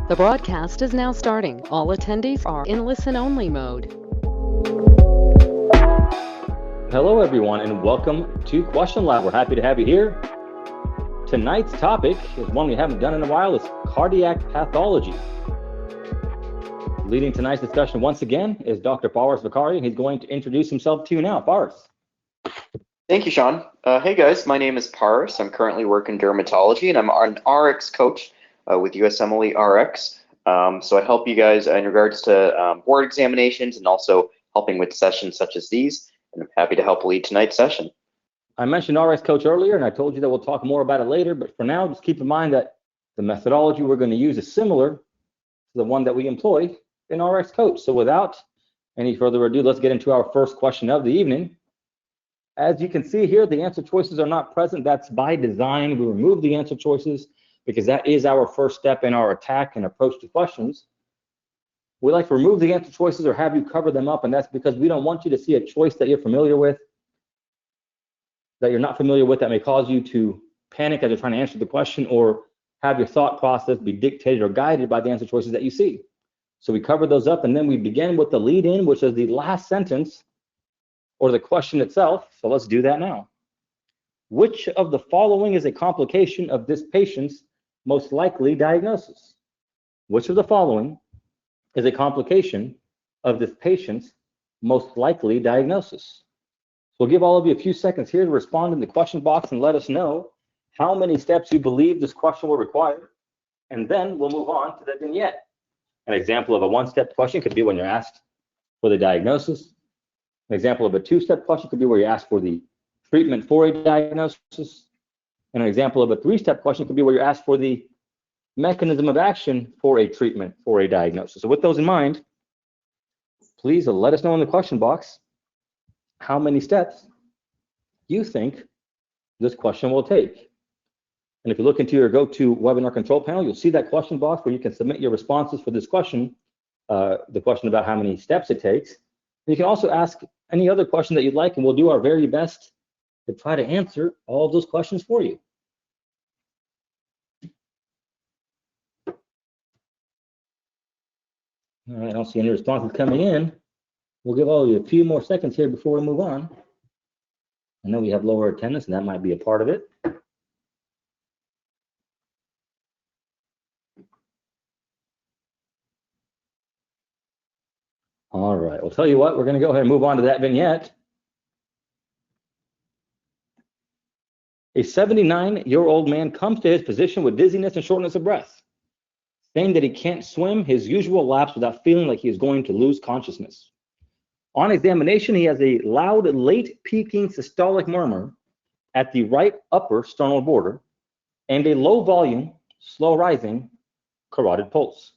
The broadcast is now starting. All attendees are in listen-only mode. Hello, everyone, and welcome to Question Lab. We're happy to have you here. Tonight's topic is one we haven't done in a while. It's cardiac pathology. Leading tonight's discussion once again is Dr. Paras Vakari. He's going to introduce himself to you now. Paras. Thank you, Sean. Hey guys, my name is Paras. I'm currently working dermatology, and I'm an RX coach with USMLE-Rx. So I help you guys in regards to board examinations and also helping with sessions such as these. And I'm happy to help lead tonight's session. I mentioned RX coach earlier, and I told you that we'll talk more about it later. But for now, just keep in mind that the methodology we're going to use is similar to the one that we employ in RX coach. So without any further ado, let's get into our first question of the evening. As you can see here, the answer choices are not present. That's by design. We remove the answer choices because that is our first step in our attack and approach to questions. We like to remove the answer choices or have you cover them up, and that's because we don't want you to see a choice that you're familiar with, that you're not familiar with, that may cause you to panic as you're trying to answer the question, or have your thought process be dictated or guided by the answer choices that you see. So we cover those up, and then we begin with the lead-in, which is the last sentence or the question itself. So let's do that now. Which of the following is a complication of this patient's most likely diagnosis? Which of the following is a complication of this patient's most likely diagnosis? We'll give all of you a few seconds here to respond in the question box and let us know how many steps you believe this question will require, and then we'll move on to the vignette. An example of a one-step question could be when you're asked for the diagnosis. An example of a two-step question could be where you ask for the treatment for a diagnosis. And an example of a three-step question could be where you're asked for the mechanism of action for a treatment for a diagnosis. So with those in mind, please let us know in the question box how many steps you think this question will take. And if you look into your GoToWebinar control panel, you'll see that question box where you can submit your responses for this question, the question about how many steps it takes. And you can also ask any other question that you'd like, and we'll do our very best to try to answer all of those questions for you. All right, I don't see any responses coming in. We'll give all of you a few more seconds here before we move on. I know we have lower attendance, and that might be a part of it. All right, well, tell you what, we're going to go ahead and move on to that vignette. A 79-year-old man comes to his physician with dizziness and shortness of breath, saying that he can't swim his usual laps without feeling like he is going to lose consciousness. On examination, he has a loud, late peaking systolic murmur at the right upper sternal border and a low volume, slow rising carotid pulse.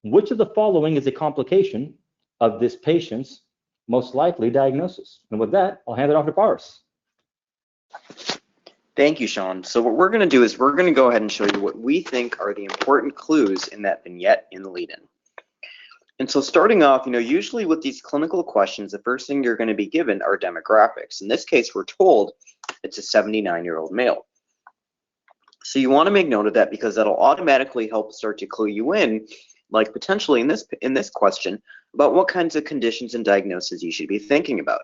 Which of the following is a complication of this patient's most likely diagnosis? And with that, I'll hand it off to Paras. Thank you, Sean. So what we're going to do is we're going to go ahead and show you what we think are the important clues in that vignette in the lead-in. And so starting off, usually with these clinical questions, the first thing you're going to be given are demographics. In this case, we're told it's a 79-year-old male. So you want to make note of that because that'll automatically help start to clue you in, like potentially in this question, about what kinds of conditions and diagnoses you should be thinking about.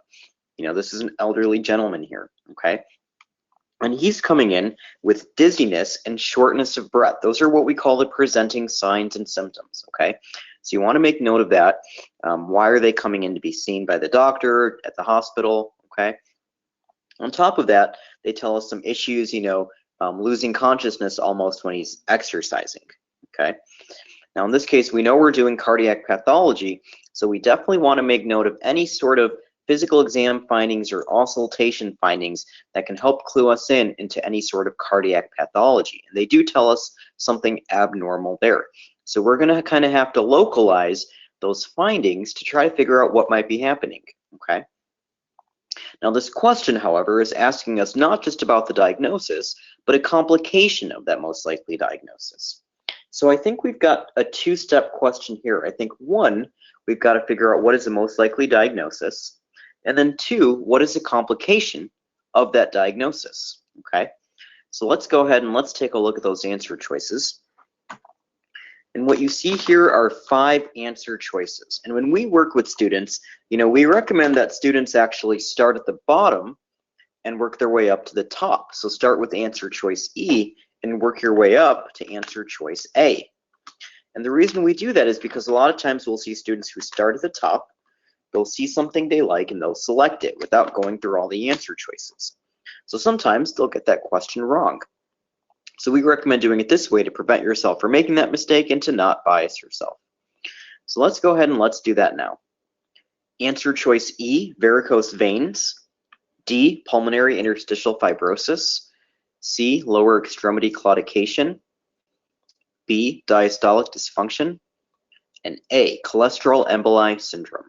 This is an elderly gentleman here, okay? And he's coming in with dizziness and shortness of breath. Those are what we call the presenting signs and symptoms, okay? So you want to make note of that. Why are they coming in to be seen by the doctor at the hospital, okay? On top of that, they tell us some issues, losing consciousness almost when he's exercising, okay? Now, in this case, we know we're doing cardiac pathology, so we definitely want to make note of any sort of physical exam findings or auscultation findings that can help clue us into any sort of cardiac pathology. And they do tell us something abnormal there. So we're going to kind of have to localize those findings to try to figure out what might be happening, okay? Now this question, however, is asking us not just about the diagnosis, but a complication of that most likely diagnosis. So I think we've got a two-step question here. I think one, we've got to figure out what is the most likely diagnosis. And then 2, what is the complication of that diagnosis? Okay, so let's go ahead and let's take a look at those answer choices. And what you see here are 5 answer choices. And when we work with students, we recommend that students actually start at the bottom and work their way up to the top. So start with answer choice E and work your way up to answer choice A. And the reason we do that is because a lot of times we'll see students who start at the top, they'll see something they like and they'll select it without going through all the answer choices. So sometimes they'll get that question wrong. So we recommend doing it this way to prevent yourself from making that mistake and to not bias yourself. So let's go ahead and let's do that now. Answer choice E, varicose veins. D, pulmonary interstitial fibrosis. C, lower extremity claudication. B, diastolic dysfunction. And A, cholesterol emboli syndrome.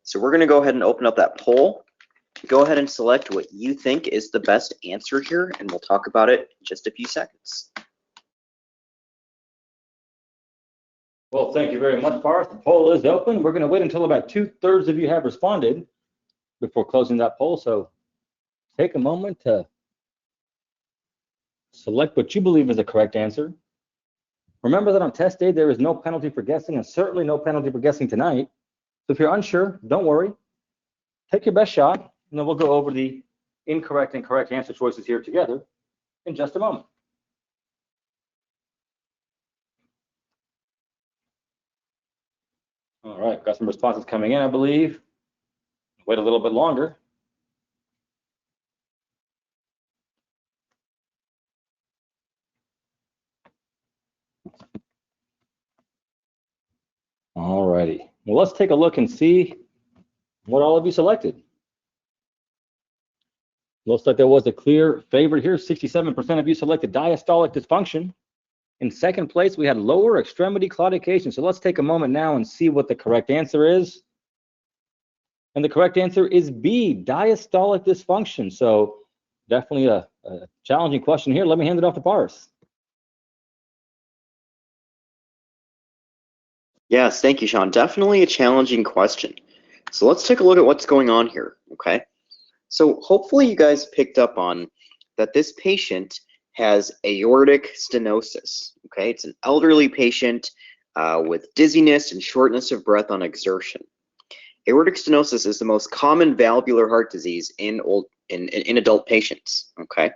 So we're going to go ahead and open up that poll. Go ahead and select what you think is the best answer here, and we'll talk about it in just a few seconds. Well, thank you very much, Parth. The poll is open. We're going to wait until about 2/3 of you have responded before closing that poll. So take a moment to select what you believe is the correct answer. Remember that on test day, there is no penalty for guessing, and certainly no penalty for guessing tonight. So if you're unsure, don't worry. Take your best shot, and then we'll go over the incorrect and correct answer choices here together in just a moment. All right, got some responses coming in, I believe. Wait a little bit longer. All righty. Well, let's take a look and see what all of you selected. Looks like there was a clear favorite here. 67% of you selected diastolic dysfunction. In second place, we had lower extremity claudication. So let's take a moment now and see what the correct answer is. And the correct answer is B, diastolic dysfunction. So definitely a challenging question here. Let me hand it off to Paris. Yes, thank you, Sean. Definitely a challenging question. So let's take a look at what's going on here, okay? So hopefully you guys picked up on that this patient has aortic stenosis, okay? It's an elderly patient with dizziness and shortness of breath on exertion. Aortic stenosis is the most common valvular heart disease in adult patients, okay?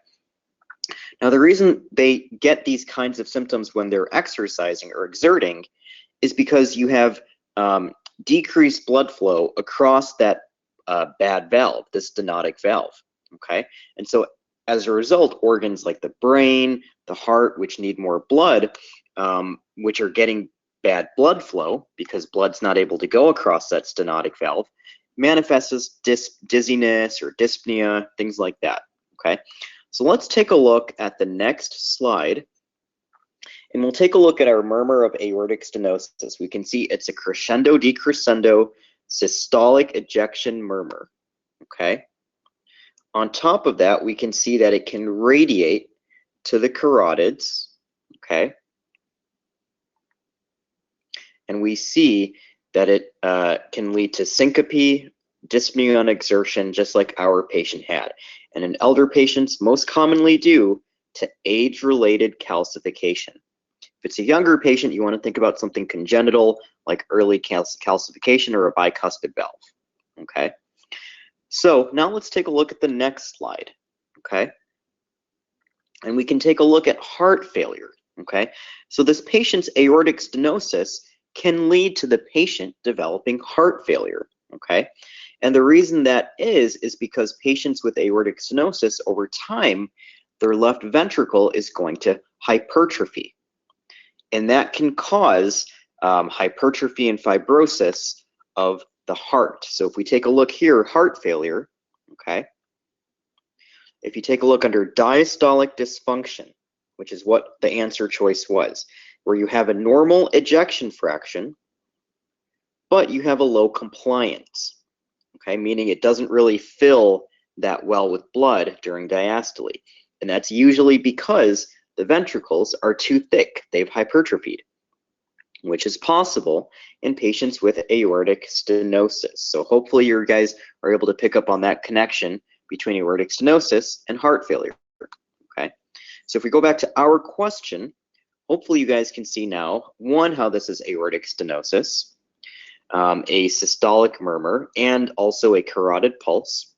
Now, the reason they get these kinds of symptoms when they're exercising or exerting is because you have decreased blood flow across that bad valve, the stenotic valve, okay? And so as a result, organs like the brain, the heart, which need more blood, which are getting bad blood flow because blood's not able to go across that stenotic valve, manifests as dizziness or dyspnea, things like that, okay? So let's take a look at the next slide. And we'll take a look at our murmur of aortic stenosis. We can see it's a crescendo decrescendo systolic ejection murmur, okay? On top of that, we can see that it can radiate to the carotids, okay? And we see that it can lead to syncope, dyspnea on exertion, just like our patient had. And in elder patients, most commonly due to age-related calcification. If it's a younger patient, you want to think about something congenital like early calcification or a bicuspid valve, okay? So now let's take a look at the next slide, okay? And we can take a look at heart failure, okay? So this patient's aortic stenosis can lead to the patient developing heart failure, okay? And the reason that is because patients with aortic stenosis over time, their left ventricle is going to hypertrophy. And that can cause hypertrophy and fibrosis of the heart. So if we take a look here, heart failure, okay? If you take a look under diastolic dysfunction, which is what the answer choice was, where you have a normal ejection fraction, but you have a low compliance, okay? Meaning it doesn't really fill that well with blood during diastole. And that's usually because the ventricles are too thick, they've hypertrophied. which is possible in patients with aortic stenosis. So hopefully you guys are able to pick up on that connection between aortic stenosis and heart failure. Okay, so if we go back to our question, hopefully you guys can see now, one, how this is aortic stenosis, a systolic murmur, and also a carotid pulse.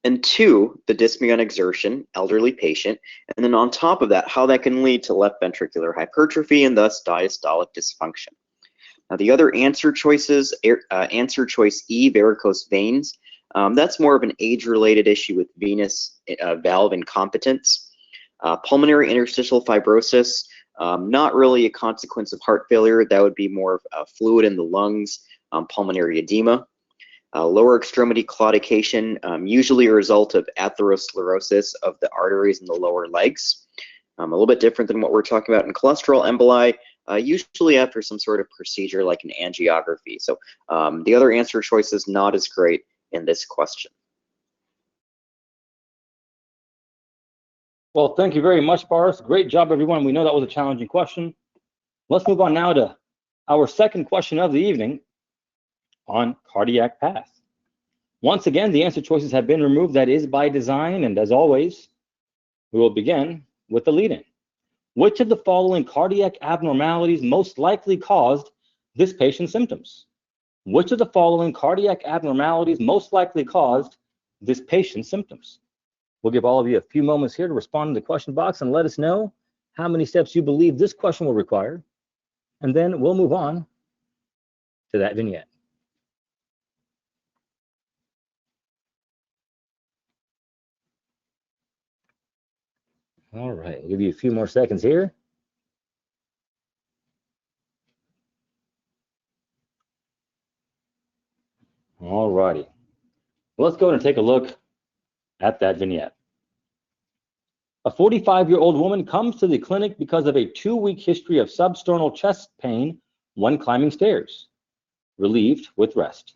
And two, the dyspnea on exertion, elderly patient, and then on top of that, how that can lead to left ventricular hypertrophy and thus diastolic dysfunction. Now the other answer choices, answer choice E, varicose veins, that's more of an age-related issue with venous valve incompetence. Pulmonary interstitial fibrosis, not really a consequence of heart failure, that would be more of fluid in the lungs, pulmonary edema. Lower extremity claudication, usually a result of atherosclerosis of the arteries in the lower legs. A little bit different than what we're talking about in cholesterol emboli, usually after some sort of procedure like an angiography. So the other answer choice is not as great in this question. Well, thank you very much, Boris. Great job, everyone. We know that was a challenging question. Let's move on now to our second question of the evening on cardiac path. Once again, the answer choices have been removed. That is by design. And as always, we will begin with the lead-in. Which of the following cardiac abnormalities most likely caused this patient's symptoms? Which of the following cardiac abnormalities most likely caused this patient's symptoms? We'll give all of you a few moments here to respond in the question box and let us know how many steps you believe this question will require. And then we'll move on to that vignette. All right, I'll give you a few more seconds here. All righty. Let's go and take a look at that vignette. A 45-year-old woman comes to the clinic because of a 2-week history of substernal chest pain when climbing stairs, relieved with rest.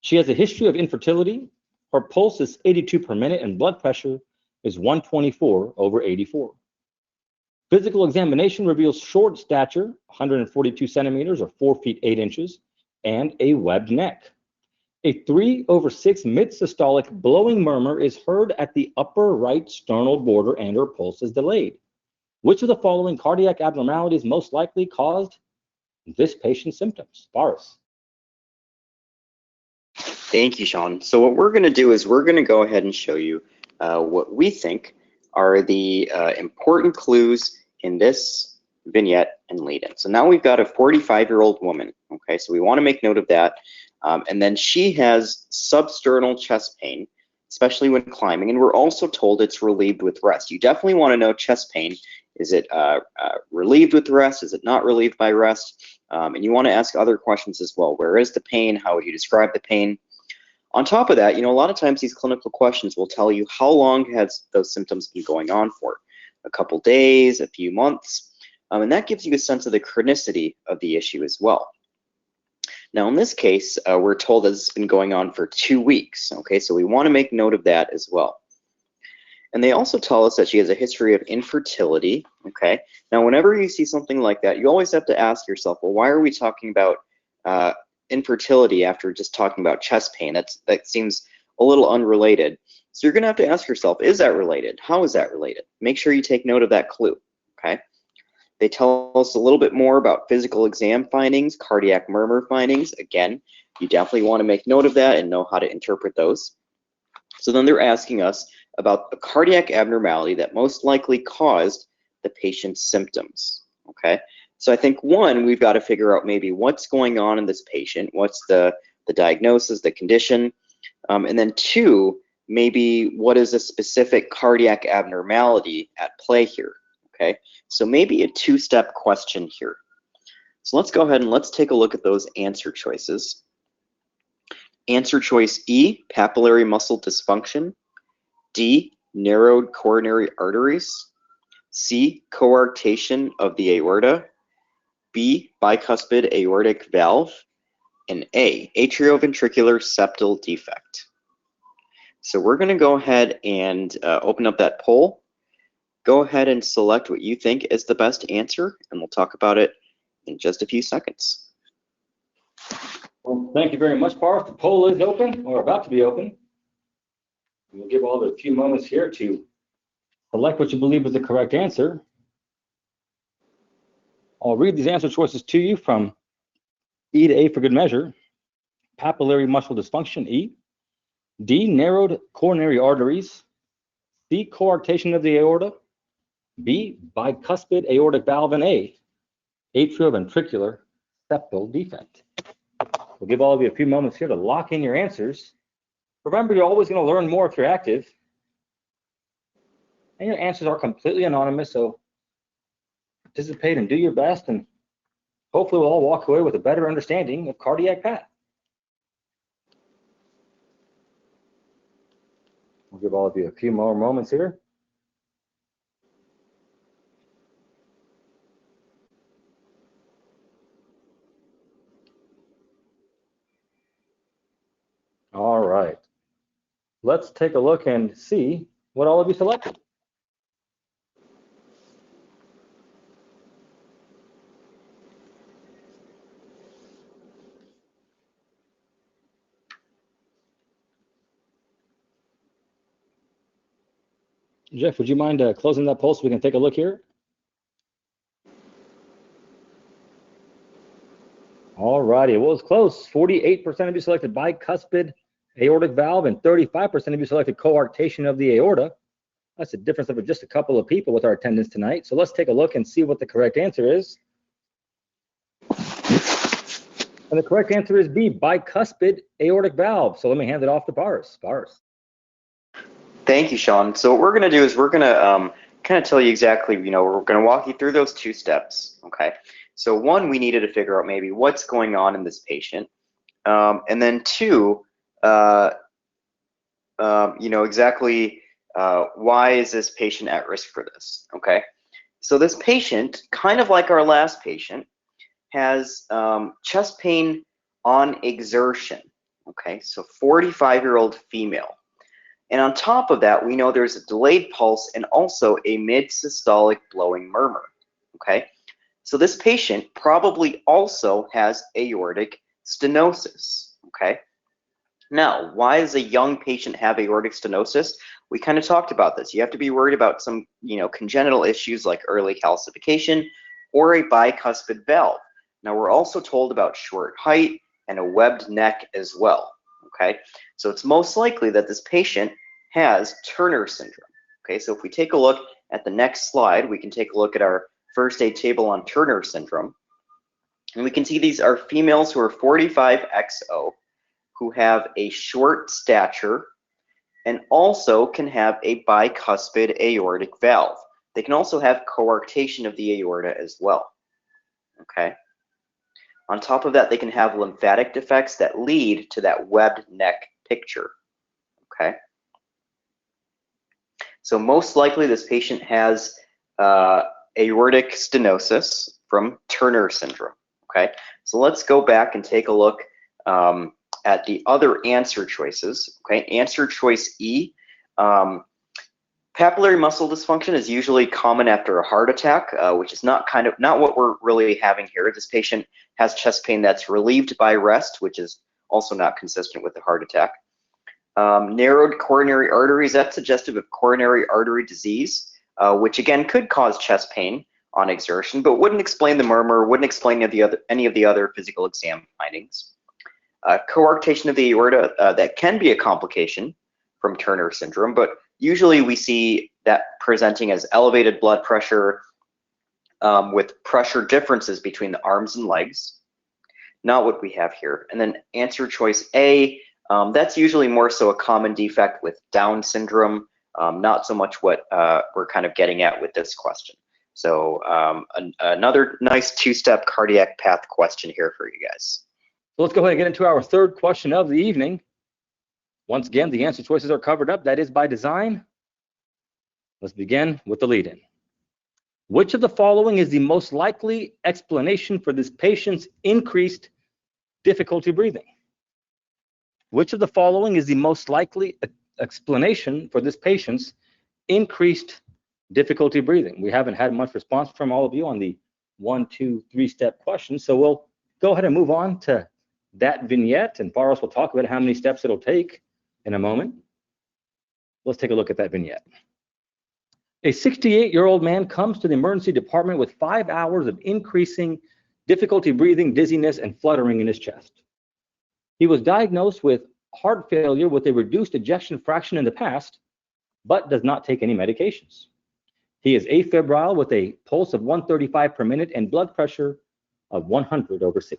She has a history of infertility. Her pulse is 82 per minute and blood pressure is 124/84. Physical examination reveals short stature, 142 centimeters or 4 feet 8 inches, and a webbed neck. A 3/6 mid-systolic blowing murmur is heard at the upper right sternal border and her pulse is delayed. Which of the following cardiac abnormalities most likely caused this patient's symptoms? Boris. Thank you, Sean. So what we're going to do is we're going to go ahead and show you what we think are the important clues in this vignette and lead-in. So now we've got a 45-year-old woman, okay, so we want to make note of that. And then she has substernal chest pain, especially when climbing, and we're also told it's relieved with rest. You definitely want to know chest pain. Is it relieved with rest? Is it not relieved by rest? And you want to ask other questions as well. Where is the pain? How would you describe the pain? On top of that, you know, a lot of times these clinical questions will tell you how long has those symptoms been going on for. A couple days, a few months, and that gives you a sense of the chronicity of the issue as well. Now, in this case, we're told that it's been going on for 2 weeks, okay, so we want to make note of that as well. And they also tell us that she has a history of infertility, okay? Now, whenever you see something like that, you always have to ask yourself, well, why are we talking about infertility after just talking about chest pain? That seems a little unrelated. So you're going to have to ask yourself, is that related? How is that related? Make sure you take note of that clue, okay? They tell us a little bit more about physical exam findings, cardiac murmur findings. Again, you definitely want to make note of that and know how to interpret those. So then they're asking us about the cardiac abnormality that most likely caused the patient's symptoms, okay? So I think, one, we've got to figure out maybe what's going on in this patient, what's the diagnosis, the condition, and then two, maybe what is a specific cardiac abnormality at play here, okay? So maybe a two-step question here. So let's go ahead and let's take a look at those answer choices. Answer choice E, papillary muscle dysfunction. D, narrowed coronary arteries. C, coarctation of the aorta. B, bicuspid aortic valve. And A, atrioventricular septal defect. So we're going to go ahead and open up that poll. Go ahead and select what you think is the best answer, and we'll talk about it in just a few seconds. Well, thank you very much, Parth. The poll is open, or about to be open. We'll give all a few moments here to select what you believe is the correct answer. I'll read these answer choices to you from E to A for good measure. Papillary muscle dysfunction, E. D, narrowed coronary arteries. C, coarctation of the aorta. B, bicuspid aortic valve, and A, atrioventricular septal defect. We'll give all of you a few moments here to lock in your answers. Remember, you're always going to learn more if you're active. And your answers are completely anonymous, so participate and do your best, and hopefully we'll all walk away with a better understanding of cardiac path. We'll give all of you a few more moments here. All right. Let's take a look and see what all of you selected. Jeff, would you mind closing that poll so we can take a look here? All righty, well, it's close. 48% of you selected bicuspid aortic valve and 35% of you selected coarctation of the aorta. That's a difference of just a couple of people with our attendance tonight. So let's take a look and see what the correct answer is. And the correct answer is B, bicuspid aortic valve. So let me hand it off to Bars. Thank you, Sean. So what we're going to do is we're going to kind of tell you exactly, we're going to walk you through those two steps, okay? So one, we needed to figure out maybe what's going on in this patient. And then two, exactly why is this patient at risk for this, okay? So this patient, kind of like our last patient, has chest pain on exertion, okay? So 45-year-old female. And on top of that, we know there's a delayed pulse and also a mid-systolic blowing murmur, okay? So this patient probably also has aortic stenosis, okay? Now, why does a young patient have aortic stenosis? We kind of talked about this. You have to be worried about some, congenital issues like early calcification or a bicuspid valve. Now, we're also told about short height and a webbed neck as well, okay? So it's most likely that this patient has Turner syndrome, okay? So if we take a look at the next slide, we can take a look at our first aid table on Turner syndrome. And we can see these are females who are 45XO, who have a short stature and also can have a bicuspid aortic valve. They can also have coarctation of the aorta as well, okay? On top of that, they can have lymphatic defects that lead to that webbed neck picture, okay? So most likely this patient has aortic stenosis from Turner syndrome, okay? So let's go back and take a look at the other answer choices, okay? Answer choice E, papillary muscle dysfunction is usually common after a heart attack, which is not what we're really having here. This patient has chest pain that's relieved by rest, which is also not consistent with a heart attack. Narrowed coronary arteries, that's suggestive of coronary artery disease, which again could cause chest pain on exertion, but wouldn't explain the murmur, wouldn't explain any of the other physical exam findings. Coarctation of the aorta, that can be a complication from Turner syndrome, but usually we see that presenting as elevated blood pressure with pressure differences between the arms and legs. Not what we have here. And then answer choice A, that's usually more so a common defect with Down syndrome, not so much what we're kind of getting at with this question. So another nice two-step cardiac path question here for you guys. So let's go ahead and get into our third question of the evening. Once again, the answer choices are covered up. That is by design. Let's begin with the lead-in. Which of the following is the most likely explanation for this patient's increased difficulty breathing? Which of the following is the most likely explanation for this patient's increased difficulty breathing? We haven't had much response from all of you on the 1, 2, 3-step question. So we'll go ahead and move on to that vignette, and Faros will talk about how many steps it'll take in a moment. Let's take a look at that vignette. A 68-year-old man comes to the emergency department with 5 hours of increasing difficulty breathing, dizziness, and fluttering in his chest. He was diagnosed with heart failure with a reduced ejection fraction in the past, but does not take any medications. He is afebrile with a pulse of 135 per minute and blood pressure of 100/60.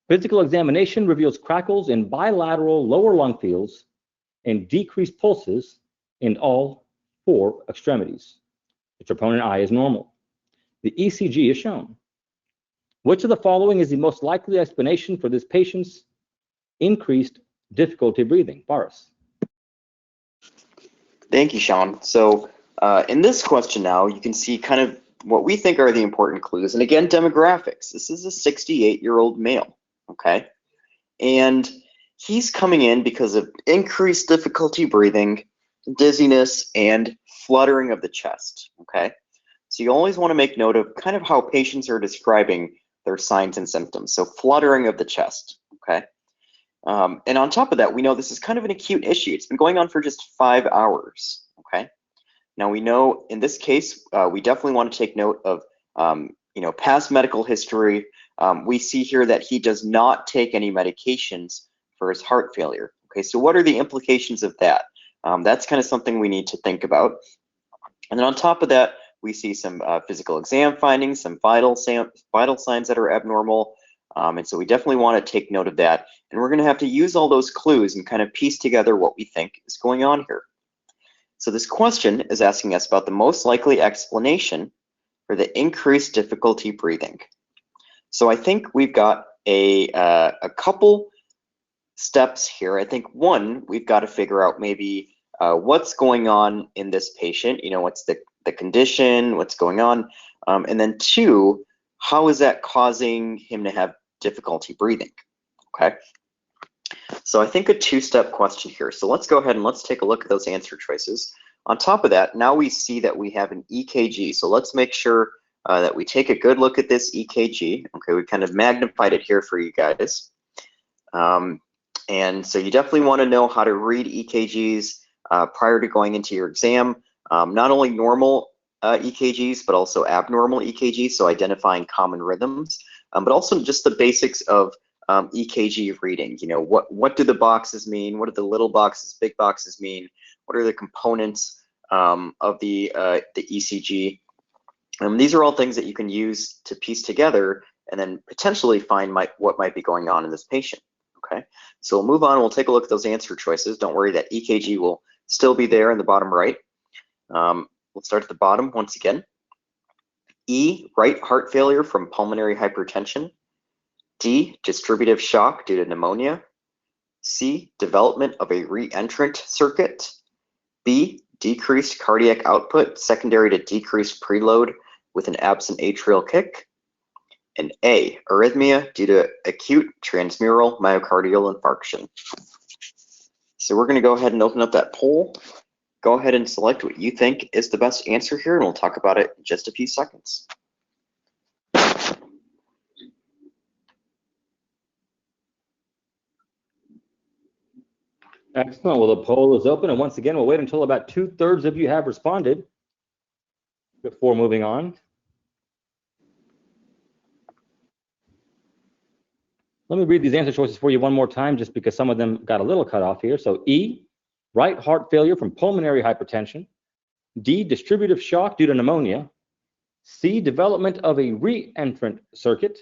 Physical examination reveals crackles in bilateral lower lung fields and decreased pulses in all 4 extremities. The troponin I is normal. The ECG is shown. Which of the following is the most likely explanation for this patient's increased difficulty breathing? Faros. Thank you, Sean. So in this question now, you can see kind of what we think are the important clues. And again, demographics. This is a 68-year-old male, okay? And he's coming in because of increased difficulty breathing, dizziness, and fluttering of the chest, okay? So you always want to make note of kind of how patients are describing their signs and symptoms. So fluttering of the chest, okay? And on top of that, we know this is kind of an acute issue. It's been going on for just 5 hours, okay? Now we know in this case, we definitely want to take note of, past medical history. We see here that he does not take any medications for his heart failure, okay? So what are the implications of that? That's kind of something we need to think about. And then on top of that, we see some physical exam findings, some vital signs that are abnormal. And so we definitely want to take note of that. And we're going to have to use all those clues and kind of piece together what we think is going on here. So this question is asking us about the most likely explanation for the increased difficulty breathing. So I think we've got a couple steps here. I think one, we've got to figure out maybe what's going on in this patient, what's the condition, what's going on, and then 2, how is that causing him to have difficulty breathing, okay? So I think a 2-step question here. So let's go ahead and let's take a look at those answer choices. On top of that, now we see that we have an EKG. So let's make sure that we take a good look at this EKG. Okay, we kind of magnified it here for you guys. And so you definitely want to know how to read EKGs prior to going into your exam. Not only normal EKGs, but also abnormal EKGs, so identifying common rhythms, but also just the basics of EKG reading. What do the boxes mean? What do the little boxes, big boxes mean? What are the components of the ECG? These are all things that you can use to piece together and then potentially find what might be going on in this patient. Okay, so we'll move on. We'll take a look at those answer choices. Don't worry, that EKG will still be there in the bottom right. We'll start at the bottom once again. E, right heart failure from pulmonary hypertension. D, distributive shock due to pneumonia. C, development of a reentrant circuit. B, decreased cardiac output secondary to decreased preload with an absent atrial kick. And A, arrhythmia due to acute transmural myocardial infarction. So we're going to go ahead and open up that poll. Go ahead and select what you think is the best answer here, and we'll talk about it in just a few seconds. Excellent. Well, the poll is open, and once again, we'll wait until about 2/3 of you have responded before moving on. Let me read these answer choices for you one more time, just because some of them got a little cut off here. So E, right heart failure from pulmonary hypertension. D, distributive shock due to pneumonia. C, development of a reentrant circuit.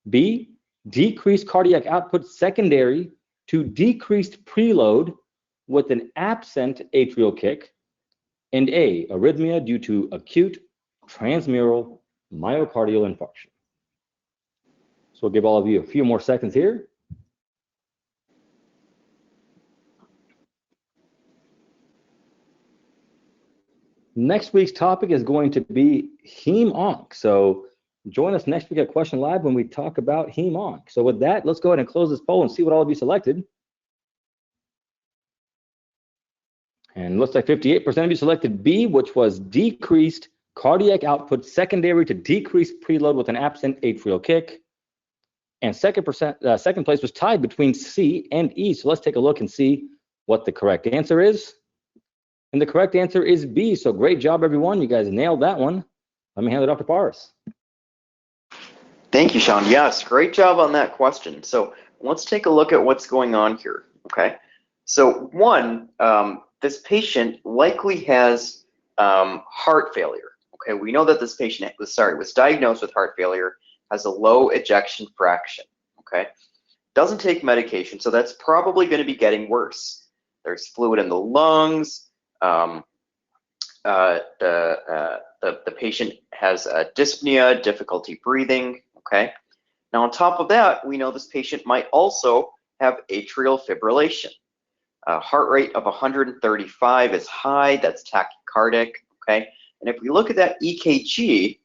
B, decreased cardiac output secondary to decreased preload with an absent atrial kick. And A, arrhythmia due to acute transmural myocardial infarction. So we'll give all of you a few more seconds here. Next week's topic is going to be Hem-Onc. So join us next week at Question Live when we talk about Hem-Onc. So with that, let's go ahead and close this poll and see what all of you selected. And it looks like 58% of you selected B, which was decreased cardiac output secondary to decreased preload with an absent atrial kick. And second place was tied between C and E. So let's take a look and see what the correct answer is. And the correct answer is B. So great job, everyone. You guys nailed that one. Let me hand it off to Paris. Thank you, Sean. Yes, great job on that question. So let's take a look at what's going on here, okay? So one, this patient likely has heart failure, okay? We know that this patient was diagnosed with heart failure, has a low ejection fraction, okay? Doesn't take medication, so that's probably gonna be getting worse. There's fluid in the lungs. The patient has dyspnea, difficulty breathing, okay? Now on top of that, we know this patient might also have atrial fibrillation. Heart rate of 135 is high, that's tachycardic, okay? And if we look at that EKG,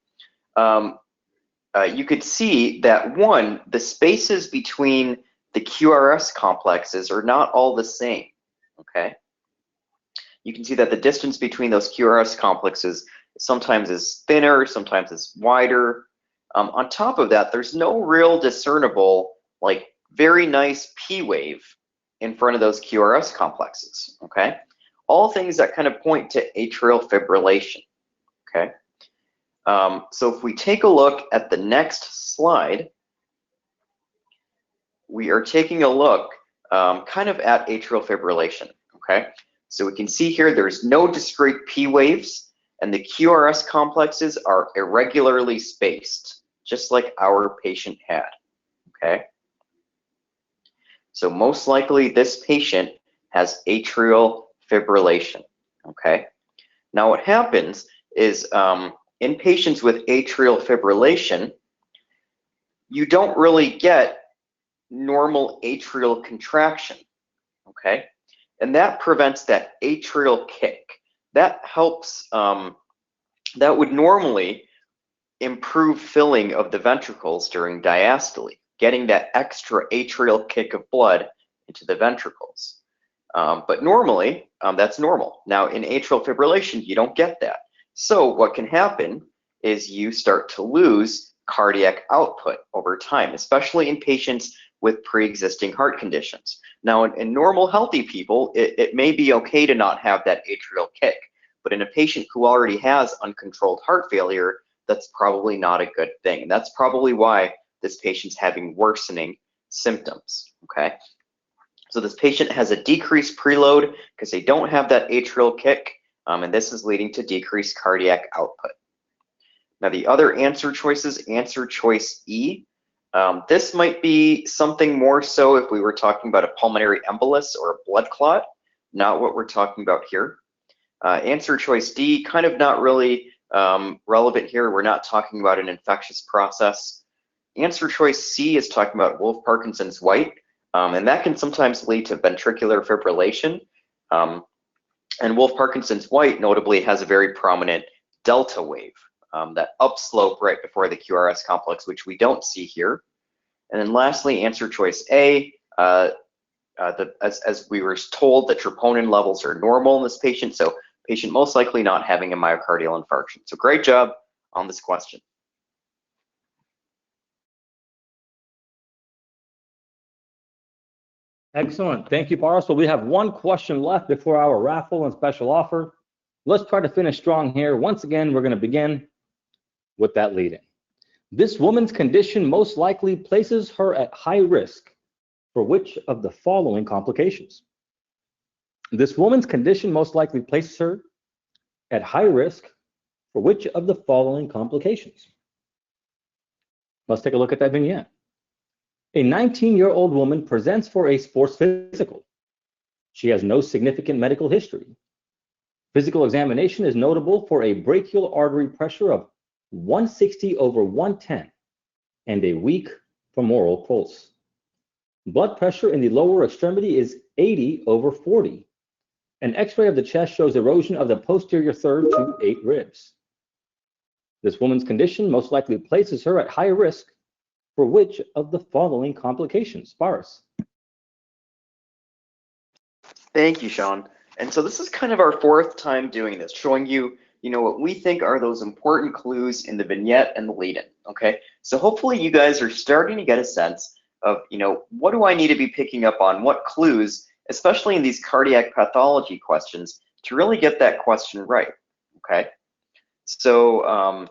you could see that one, the spaces between the QRS complexes are not all the same, okay? You can see that the distance between those QRS complexes sometimes is thinner, sometimes is wider. On top of that, there's no real discernible, like very nice P wave in front of those QRS complexes, okay? All things that kind of point to atrial fibrillation, okay? So if we take a look at the next slide, we are taking a look kind of at atrial fibrillation, okay? So we can see here there's no discrete P waves, and the QRS complexes are irregularly spaced, just like our patient had, okay? So most likely this patient has atrial fibrillation, okay? Now what happens is in patients with atrial fibrillation, you don't really get normal atrial contraction, okay? And that prevents that atrial kick. That helps, that would normally improve filling of the ventricles during diastole, getting that extra atrial kick of blood into the ventricles. But normally, that's normal. Now in atrial fibrillation, you don't get that. So what can happen is you start to lose cardiac output over time, especially in patients with pre-existing heart conditions. Now in normal healthy people, it may be okay to not have that atrial kick, but in a patient who already has uncontrolled heart failure, that's probably not a good thing. And that's probably why this patient's having worsening symptoms, okay? So this patient has a decreased preload because they don't have that atrial kick, and this is leading to decreased cardiac output. Now the other answer choices, answer choice E, this might be something more so if we were talking about a pulmonary embolus or a blood clot, not what we're talking about here. Answer choice D, kind of not really relevant here. We're not talking about an infectious process. Answer choice C is talking about Wolff-Parkinson's White, and that can sometimes lead to ventricular fibrillation. And Wolff-Parkinson's White notably has a very prominent delta wave, that upslope right before the QRS complex, which we don't see here. And then lastly, answer choice A, as we were told, the troponin levels are normal in this patient, so patient most likely not having a myocardial infarction. So great job on this question. Excellent. Thank you, Paris. Well, we have one question left before our raffle and special offer. Let's try to finish strong here. Once again, we're going to begin with that lead-in. This woman's condition most likely places her at high risk for which of the following complications? This woman's condition most likely places her at high risk for which of the following complications? Let's take a look at that vignette. A 19-year-old woman presents for a sports physical. She has no significant medical history. Physical examination is notable for a brachial artery pressure of 160/110 and a weak femoral pulse. Blood pressure in the lower extremity is 80/40. An X-ray of the chest shows erosion of the posterior third to 8 ribs. This woman's condition most likely places her at high risk for which of the following complications? Paris. Thank you, Sean. And so this is kind of our fourth time doing this, showing you, what we think are those important clues in the vignette and the lead-in, okay? So hopefully you guys are starting to get a sense of, what do I need to be picking up on, what clues, especially in these cardiac pathology questions, to really get that question right, okay? So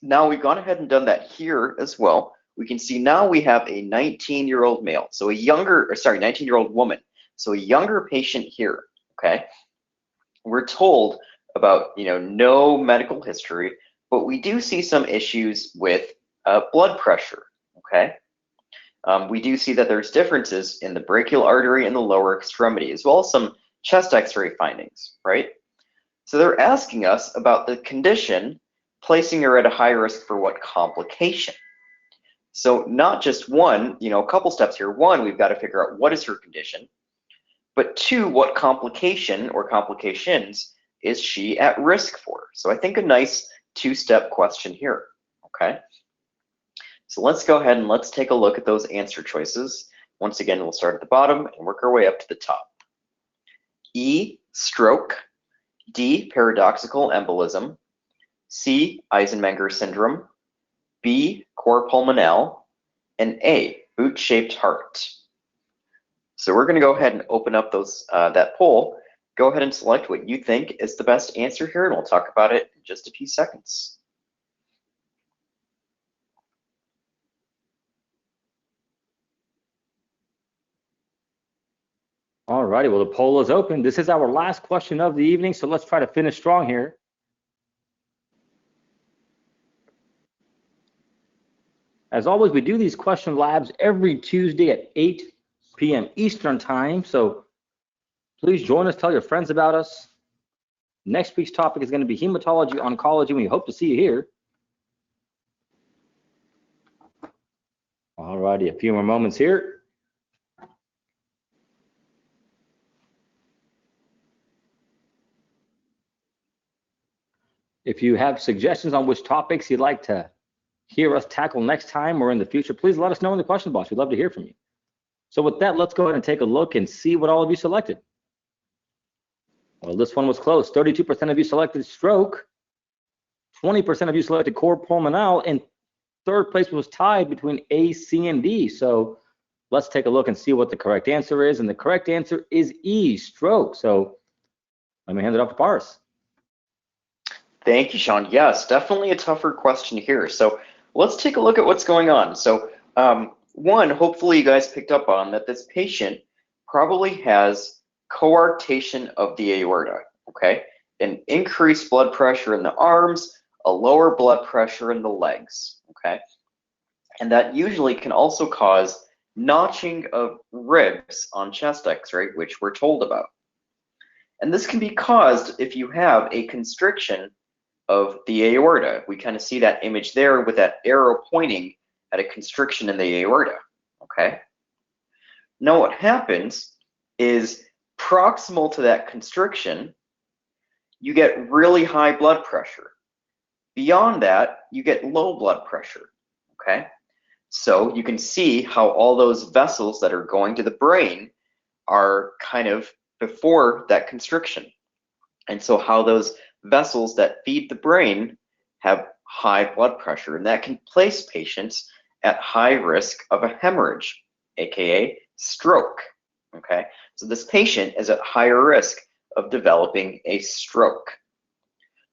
now we've gone ahead and done that here as well. We can see now we have a 19-year-old male, so 19-year-old woman, so a younger patient here, okay? We're told about, no medical history, but we do see some issues with blood pressure, okay? We do see that there's differences in the brachial artery and the lower extremity, as well as some chest x-ray findings, right? So they're asking us about the condition, placing her at a high risk for what complication. So not just one, a couple steps here. One, we've got to figure out what is her condition, but two, what complication or complications is she at risk for? So I think a nice two-step question here, okay? So let's go ahead and let's take a look at those answer choices. Once again, we'll start at the bottom and work our way up to the top. E, stroke. D, paradoxical embolism. C, Eisenmenger syndrome. B, cor pulmonale. And A, boot-shaped heart. So we're going to go ahead and open up that poll. Go ahead and select what you think is the best answer here, and we'll talk about it in just a few seconds. All righty, well, the poll is open. This is our last question of the evening, so let's try to finish strong here. As always, we do these question labs every Tuesday at 8 p.m. Eastern time, so please join us, tell your friends about us. Next week's topic is going to be hematology oncology, and we hope to see you here. All righty, a few more moments here. If you have suggestions on which topics you'd like to hear us tackle next time or in the future, please let us know in the question box. We'd love to hear from you. So with that, let's go ahead and take a look and see what all of you selected. Well, this one was close. 32% of you selected stroke. 20% of you selected cor pulmonale, and third place was tied between A, C, and D. So let's take a look and see what the correct answer is. And the correct answer is E, stroke. So let me hand it off to Paris. Thank you, Sean. Yes, definitely a tougher question here. So let's take a look at what's going on. So one, hopefully you guys picked up on that this patient probably has coarctation of the aorta, okay? An increased blood pressure in the arms, a lower blood pressure in the legs, okay? And that usually can also cause notching of ribs on chest x-ray, which we're told about. And this can be caused if you have a constriction of the aorta. We kind of see that image there with that arrow pointing at a constriction in the aorta, okay? Now what happens is proximal to that constriction, you get really high blood pressure. Beyond that, you get low blood pressure, okay? So you can see how all those vessels that are going to the brain are kind of before that constriction. And so how those vessels that feed the brain have high blood pressure, and that can place patients at high risk of a hemorrhage, aka stroke, okay? So this patient is at higher risk of developing a stroke.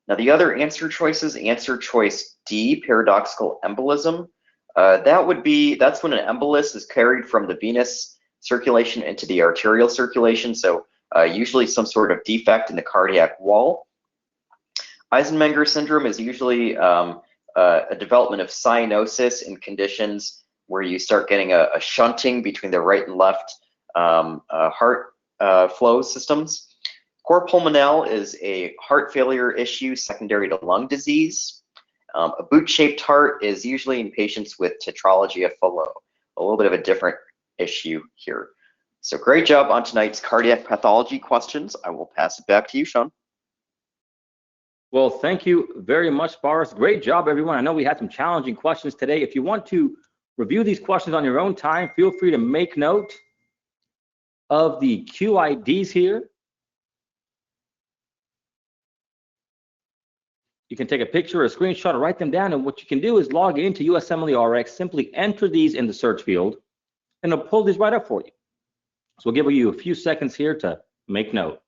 Now the other answer choices, answer choice D, paradoxical embolism, that's when an embolus is carried from the venous circulation into the arterial circulation, so usually some sort of defect in the cardiac wall. Eisenmenger syndrome is usually a development of cyanosis in conditions where you start getting a shunting between the right and left heart flow systems. Cor pulmonale is a heart failure issue secondary to lung disease. A boot-shaped heart is usually in patients with tetralogy of Fallot, a little bit of a different issue here. So great job on tonight's cardiac pathology questions. I will pass it back to you, Sean. Well, thank you very much, Boris. Great job, everyone. I know we had some challenging questions today. If you want to review these questions on your own time, feel free to make note of the QIDs here. You can take a picture or a screenshot or write them down, and what you can do is log into USMLE-Rx, simply enter these in the search field, and it'll pull these right up for you. So we'll give you a few seconds here to make note.